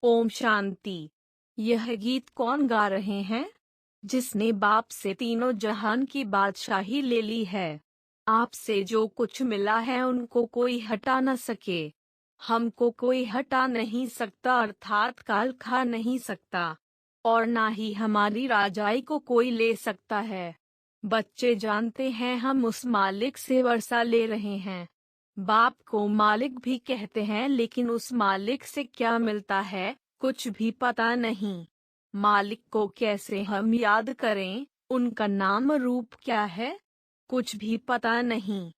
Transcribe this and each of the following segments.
ओम शांति। यह गीत कौन गा रहे हैं? जिसने बाप से तीनों जहान की बादशाही ले ली है। आपसे जो कुछ मिला है उनको कोई हटा न सके। हमको कोई हटा नहीं सकता, अर्थात काल खा नहीं सकता, और ना ही हमारी राजाई को कोई ले सकता है। बच्चे जानते हैं हम उस मालिक से वर्षा ले रहे हैं। बाप को मालिक भी कहते हैं, लेकिन उस मालिक से क्या मिलता है कुछ भी पता नहीं। मालिक को कैसे हम याद करें, उनका नाम रूप क्या है, कुछ भी पता नहीं।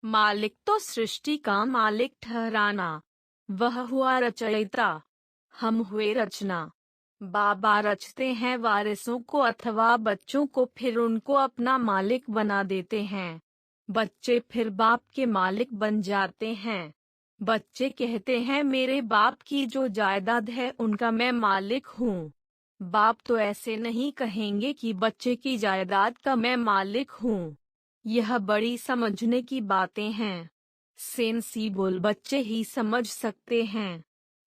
मालिक तो सृष्टि का मालिक ठहराना, वह हुआ रचयिता, हम हुए रचना। बाबा रचते हैं वारिसों को अथवा बच्चों को, फिर उनको अपना मालिक बना देते हैं। बच्चे फिर बाप के मालिक बन जाते हैं। बच्चे कहते हैं मेरे बाप की जो जायदाद है उनका मैं मालिक हूँ। बाप तो ऐसे नहीं कहेंगे कि बच्चे की जायदाद का मैं मालिक हूँ। यह बड़ी समझने की बातें हैं। सेंसिबल बच्चे ही समझ सकते हैं।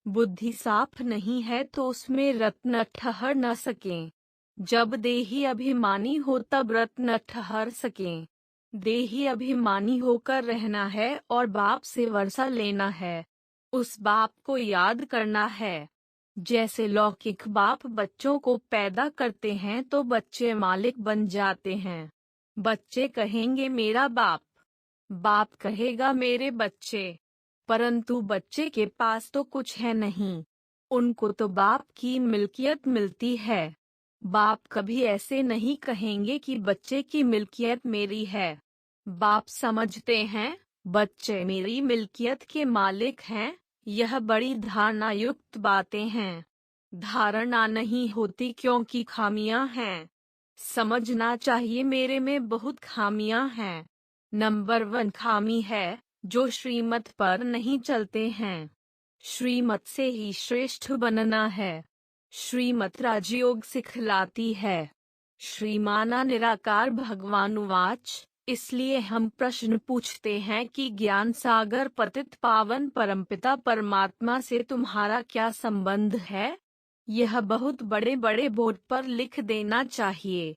बुद्धि साफ नहीं है तो उसमें रत्न ठहर न सकें। जब देही अभिमानी हो तब रत्न ठहर सकें। देही अभिमानी होकर रहना है और बाप से वर्षा लेना है। उस बाप को याद करना है। जैसे लौकिक बाप बच्चों को पैदा करते हैं तो बच्चे मालिक बन जाते हैं। बच्चे कहेंगे मेरा बाप, बाप कहेगा मेरे बच्चे, परंतु बच्चे के पास तो कुछ है नहीं। उनको तो बाप की मिल्कियत मिलती है। बाप कभी ऐसे नहीं कहेंगे कि बच्चे की मिल्कियत मेरी है। बाप समझते हैं बच्चे मेरी मिल्कियत के मालिक हैं। यह बड़ी धारणा युक्त बातें हैं। धारणा नहीं होती क्योंकि खामियां हैं। समझना चाहिए मेरे में बहुत खामियां हैं। नंबर 1 खामी है जो श्रीमत पर नहीं चलते हैं। श्रीमत से ही श्रेष्ठ बनना है। श्रीमत राजयोग सिखलाती है। श्रीमाना निराकार भगवान उवाच। इसलिए हम प्रश्न पूछते हैं कि ज्ञान सागर पतित पावन परमपिता परमात्मा से तुम्हारा क्या संबंध है? यह बहुत बड़े बड़े बोर्ड पर लिख देना चाहिए।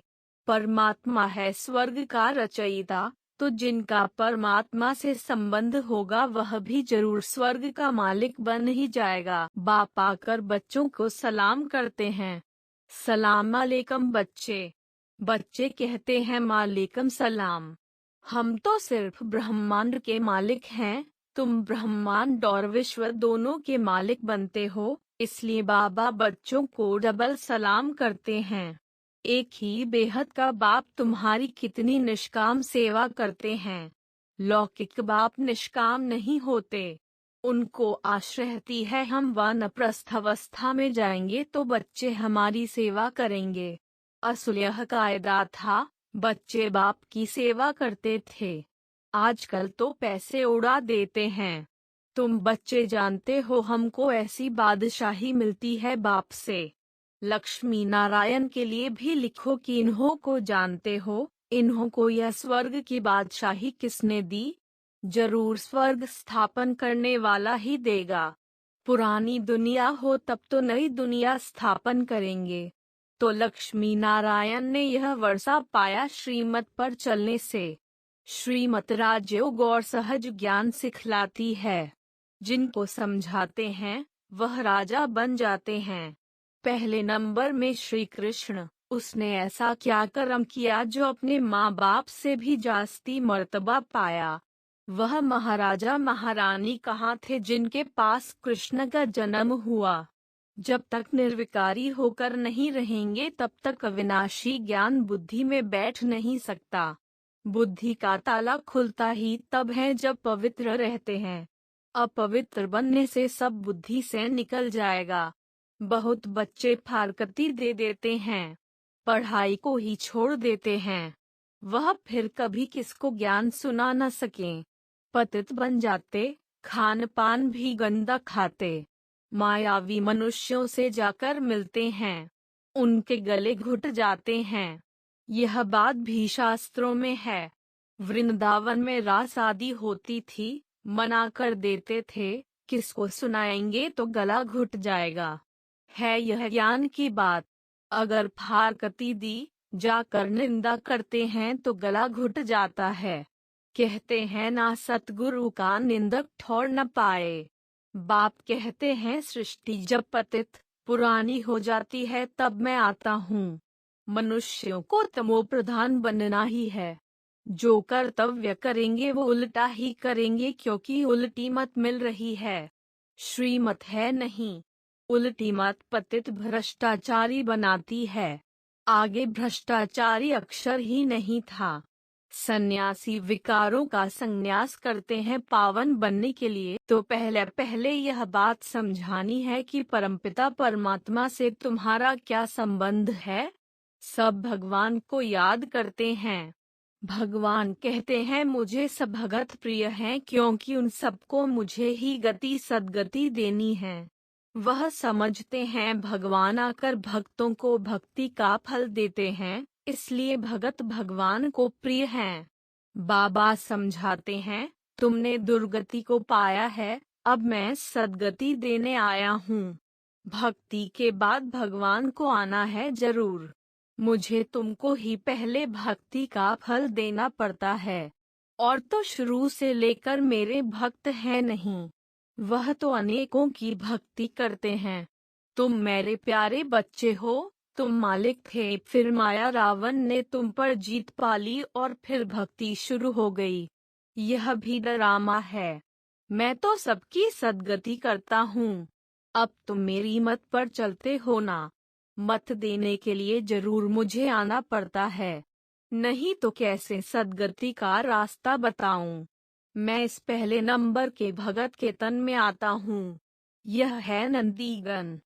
परमात्मा है स्वर्ग का रचयिता, तो जिनका परमात्मा से संबंध होगा वह भी जरूर स्वर्ग का मालिक बन ही जाएगा। बाप आकर बच्चों को सलाम करते हैं। सलाम अलैकुम बच्चे। बच्चे कहते हैं मालिकम सलाम। हम तो सिर्फ ब्रह्मांड के मालिक हैं, तुम ब्रह्मांड और विश्व दोनों के मालिक बनते हो, इसलिए बाबा बच्चों को डबल सलाम करते हैं। एक ही बेहद का बाप तुम्हारी कितनी निष्काम सेवा करते हैं। लौकिक बाप निष्काम नहीं होते। उनको आश रहती है हम वानप्रस्थावस्था में जाएंगे तो बच्चे हमारी सेवा करेंगे। असल यह कायदा था, बच्चे बाप की सेवा करते थे। आजकल तो पैसे उड़ा देते हैं। तुम बच्चे जानते हो हमको ऐसी बादशाही मिलती है बाप से। लक्ष्मी नारायण के लिए भी लिखो कि इन्हों को जानते हो, इन्हों को यह स्वर्ग की बादशाही किसने दी? जरूर स्वर्ग स्थापन करने वाला ही देगा। पुरानी दुनिया हो तब तो नई दुनिया स्थापन करेंगे। तो लक्ष्मी नारायण ने यह वर्षा पाया श्रीमत पर चलने से। श्रीमत राजयोग और सहज ज्ञान सिखलाती है। जिनको समझाते हैं वह राजा बन जाते हैं। पहले नंबर में श्री कृष्ण, उसने ऐसा क्या कर्म किया जो अपने माँ बाप से भी जास्ती मर्तबा पाया? वह महाराजा महारानी कहाँ थे जिनके पास कृष्ण का जन्म हुआ? जब तक निर्विकारी होकर नहीं रहेंगे तब तक अविनाशी ज्ञान बुद्धि में बैठ नहीं सकता। बुद्धि का ताला खुलता ही तब है जब पवित्र रहते हैं। अपवित्र बनने से सब बुद्धि से निकल जाएगा। बहुत बच्चे फारकती दे देते हैं, पढ़ाई को ही छोड़ देते हैं। वह फिर कभी किसको ज्ञान सुना न सकें। पतित बन जाते, खान पान भी गंदा खाते, मायावी मनुष्यों से जाकर मिलते हैं, उनके गले घुट जाते हैं। यह बात भी शास्त्रों में है। वृंदावन में रास आदि होती थी, मना कर देते थे, किसको सुनाएंगे तो गला घुट जाएगा। है यह ज्ञान की बात। अगर फारकती दी जाकर निंदा करते हैं तो गला घुट जाता है। कहते हैं ना सतगुरु का निंदक ठौर न पाए। बाप कहते हैं सृष्टि जब पतित पुरानी हो जाती है तब मैं आता हूँ। मनुष्यों को तमो प्रधान बनना ही है। जो कर्तव्य करेंगे वो उल्टा ही करेंगे क्योंकि उल्टी मत मिल रही है, श्रीमत है नहीं। उल्टी मत पतित भ्रष्टाचारी बनाती है। आगे भ्रष्टाचारी अक्षर ही नहीं था। सन्यासी विकारों का संन्यास करते हैं पावन बनने के लिए, तो पहले पहले यह बात समझानी है कि परमपिता परमात्मा से तुम्हारा क्या संबंध है। सब भगवान को याद करते हैं। भगवान कहते हैं मुझे सब भगत प्रिय हैं क्योंकि उन सबको मुझे ही गति सद्गति देनी है। वह समझते हैं भगवान आकर भक्तों को भक्ति का फल देते हैं, इसलिए भगत भगवान को प्रिय हैं। बाबा समझाते हैं तुमने दुर्गति को पाया है, अब मैं सद्गति देने आया हूँ। भक्ति के बाद भगवान को आना है जरूर। मुझे तुमको ही पहले भक्ति का फल देना पड़ता है। और तो शुरू से लेकर मेरे भक्त हैं नहीं, वह तो अनेकों की भक्ति करते हैं। तुम मेरे प्यारे बच्चे हो, तुम मालिक थे, फिर माया रावण ने तुम पर जीत पाली और फिर भक्ति शुरू हो गई। यह भी ड्रामा है। मैं तो सबकी सद्गति करता हूँ। अब तुम मेरी मत पर चलते हो ना। मत देने के लिए जरूर मुझे आना पड़ता है, नहीं तो कैसे सद्गति का रास्ता बताऊं। मैं इस पहले नंबर के भगत के तन में आता हूँ। यह है नंदीगन।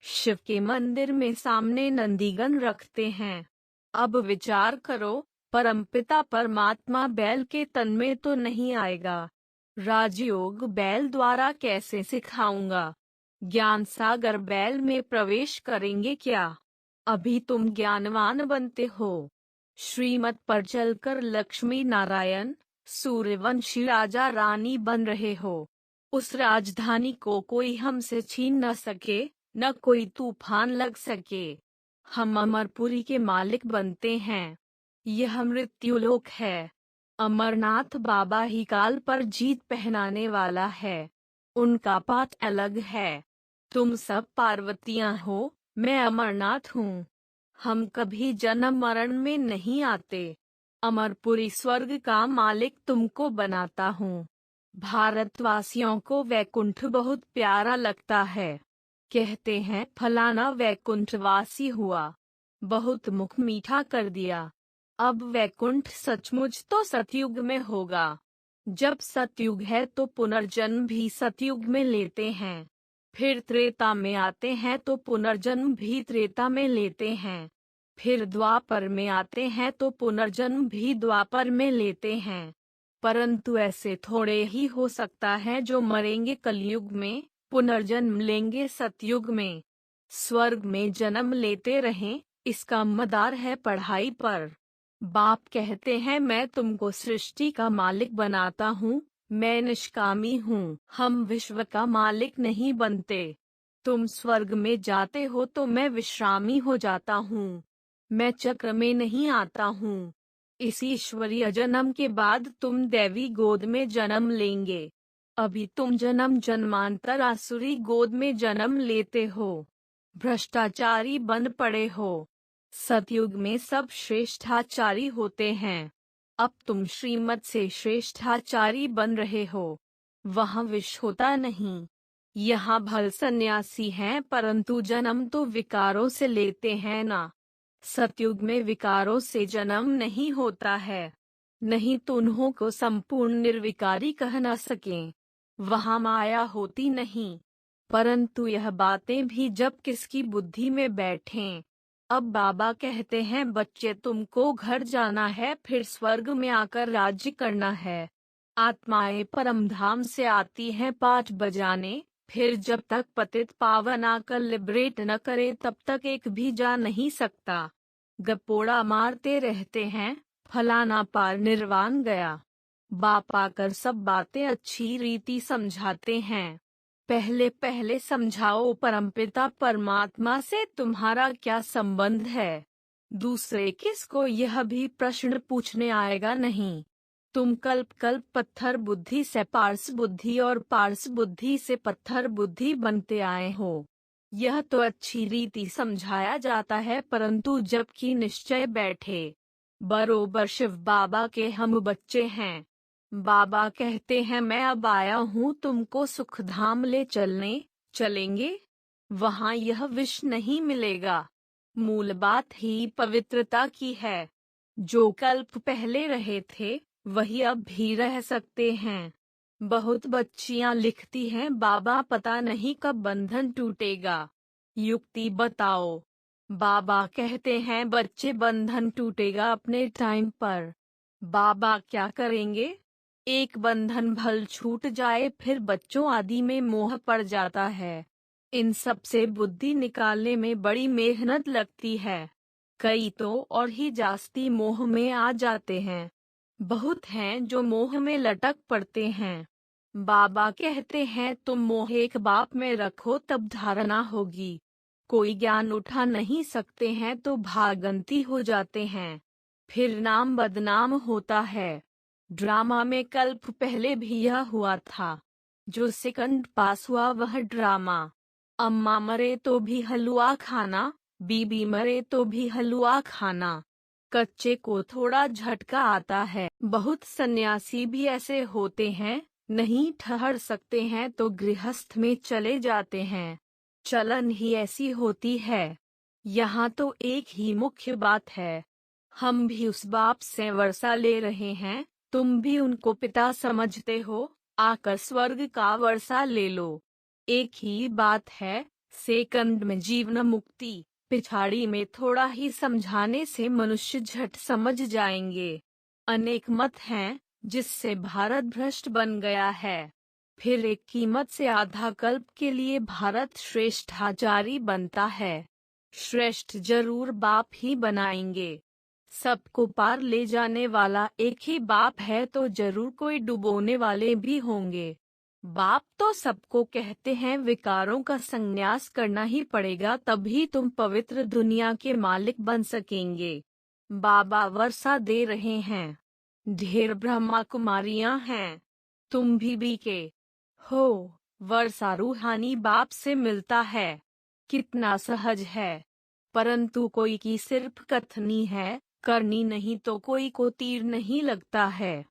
शिव के मंदिर में सामने नंदीगन रखते हैं। अब विचार करो, परमपिता परमात्मा बैल के तन में तो नहीं आएगा। राजयोग बैल द्वारा कैसे सिखाऊंगा। ज्ञान सागर बैल में प्रवेश करेंगे क्या। अभी तुम ज्ञानवान बनते हो। श्रीमत पर चलकर लक्ष्मी नारायण सूर्यवंशी राजा रानी बन रहे हो। उस राजधानी को कोई हमसे छीन न सके, न कोई तूफान लग सके। हम अमरपुरी के मालिक बनते हैं। यह मृत्युलोक है। अमरनाथ बाबा ही काल पर जीत पहनाने वाला है। उनका पाठ अलग है। तुम सब पार्वतियां हो, मैं अमरनाथ हूँ। हम कभी जन्म मरण में नहीं आते। अमरपुरी स्वर्ग का मालिक तुमको बनाता हूँ। भारतवासियों को वैकुंठ बहुत प्यारा लगता है। कहते हैं फलाना वैकुंठवासी हुआ, बहुत मुख मीठा कर दिया। अब वैकुंठ सचमुच तो सतयुग में होगा। जब सतयुग है तो पुनर्जन्म भी सतयुग में लेते हैं। फिर त्रेता में आते हैं तो पुनर्जन्म भी त्रेता में लेते हैं। फिर द्वापर में आते हैं तो पुनर्जन्म भी द्वापर में लेते हैं। परंतु ऐसे थोड़े ही हो सकता है जो मरेंगे कलयुग में, पुनर्जन्म लेंगे सतयुग में। स्वर्ग में जन्म लेते रहें, इसका मदार है पढ़ाई पर। बाप कहते हैं मैं तुमको सृष्टि का मालिक बनाता हूँ, मैं निष्कामी हूँ। हम विश्व का मालिक नहीं बनते। तुम स्वर्ग में जाते हो तो मैं विश्रामी हो जाता हूँ। मैं चक्र में नहीं आता हूँ। इस ईश्वरीय जन्म के बाद तुम दैवी गोद में जन्म लेंगे। अभी तुम जन्म जन्मांतर आसुरी गोद में जन्म लेते हो। भ्रष्टाचारी बन पड़े हो। सतयुग में सब श्रेष्ठाचारी होते हैं। अब तुम श्रीमत से श्रेष्ठाचारी बन रहे हो। वहाँ विष होता नहीं। यहाँ भल सन्यासी हैं परंतु जन्म तो विकारों से लेते हैं ना। सतयुग में विकारों से जन्म नहीं होता है, नहीं तो उन्हों को संपूर्ण निर्विकारी कह न सकें। वहाँ माया होती नहीं। परंतु यह बातें भी जब किसकी बुद्धि में बैठें। अब बाबा कहते हैं बच्चे तुमको घर जाना है, फिर स्वर्ग में आकर राज्य करना है। आत्माएं परमधाम से आती हैं पाठ बजाने, फिर जब तक पतित पावन आकर लिबरेट न करे तब तक एक भी जा नहीं सकता। गपोड़ा मारते रहते हैं, फलाना पार निर्वाण गया। बाप आकर सब बातें अच्छी रीति समझाते हैं। पहले पहले समझाओ परमपिता परमात्मा से तुम्हारा क्या संबंध है। दूसरे किसको यह भी प्रश्न पूछने आएगा नहीं। तुम कल्प कल्प पत्थर बुद्धि से पारस बुद्धि और पारस बुद्धि से पत्थर बुद्धि बनते आए हो। यह तो अच्छी रीति समझाया जाता है, परंतु जबकि निश्चय बैठे बरोबर शिव बाबा के हम बच्चे हैं। बाबा कहते हैं मैं अब आया हूँ तुमको सुखधाम ले चलेंगे। वहाँ यह विष नहीं मिलेगा। मूल बात ही पवित्रता की है। जो कल्प पहले रहे थे वही अब भी रह सकते हैं। बहुत बच्चियां लिखती हैं बाबा पता नहीं कब बंधन टूटेगा, युक्ति बताओ। बाबा कहते हैं बच्चे बंधन टूटेगा अपने टाइम पर। बाबा क्या करेंगे? एक बंधन भल छूट जाए फिर बच्चों आदि में मोह पड़ जाता है। इन सब से बुद्धि निकालने में बड़ी मेहनत लगती है। कई तो और ही जास्ती मोह में आ जाते हैं। बहुत हैं जो मोह में लटक पड़ते हैं। बाबा कहते हैं तुम मोह एक बाप में रखो तब धारणा होगी। कोई ज्ञान उठा नहीं सकते हैं तो भागंती हो जाते हैं, फिर नाम बदनाम होता है। ड्रामा में कल्प पहले भी यह हुआ था। जो सेकंड पास हुआ वह ड्रामा। अम्मा मरे तो भी हलवा खाना, बीबी मरे तो भी हलवा खाना। कच्चे को थोड़ा झटका आता है। बहुत सन्यासी भी ऐसे होते हैं, नहीं ठहर सकते हैं तो गृहस्थ में चले जाते हैं। चलन ही ऐसी होती है। यहाँ तो एक ही मुख्य बात है। हम भी उस बाप से वर्षा ले रहे हैं, तुम भी उनको पिता समझते हो, आकर स्वर्ग का वर्षा ले लो। एक ही बात है। सेकंड में जीवन मुक्ति, पिछाड़ी में थोड़ा ही समझाने से मनुष्य झट समझ जाएंगे। अनेक मत हैं जिससे भारत भ्रष्ट बन गया है। फिर एक कीमत से आधा कल्प के लिए भारत श्रेष्ठाचारी बनता है। श्रेष्ठ जरूर बाप ही बनाएंगे। सबको पार ले जाने वाला एक ही बाप है तो जरूर कोई डुबोने वाले भी होंगे। बाप तो सबको कहते हैं विकारों का संन्यास करना ही पड़ेगा, तभी तुम पवित्र दुनिया के मालिक बन सकेंगे। बाबा वर्षा दे रहे हैं। ढेर ब्रह्मा कुमारियां हैं। तुम भी बीके हो। वर्षा रूहानी बाप से मिलता है। कितना सहज है। परंतु कोई की सिर्फ कथनी है, करनी नहीं तो कोई को तीर नहीं लगता है।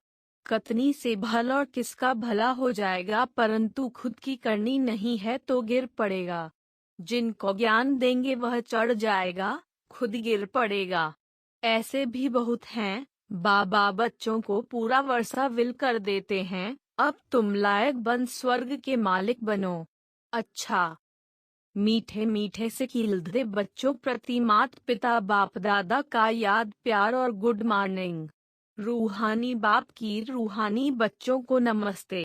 कथनी से भला और किसका भला हो जाएगा, परंतु खुद की करनी नहीं है तो गिर पड़ेगा। जिनको ज्ञान देंगे वह चढ़ जाएगा, खुद गिर पड़ेगा। ऐसे भी बहुत हैं। बाबा बच्चों को पूरा वर्षा विल कर देते हैं, अब तुम लायक बन स्वर्ग के मालिक बनो। अच्छा, मीठे मीठे से खिलते बच्चों प्रति मात पिता बाप दादा का याद प्यार और गुड मॉर्निंग। रूहानी बाप की रूहानी बच्चों को नमस्ते।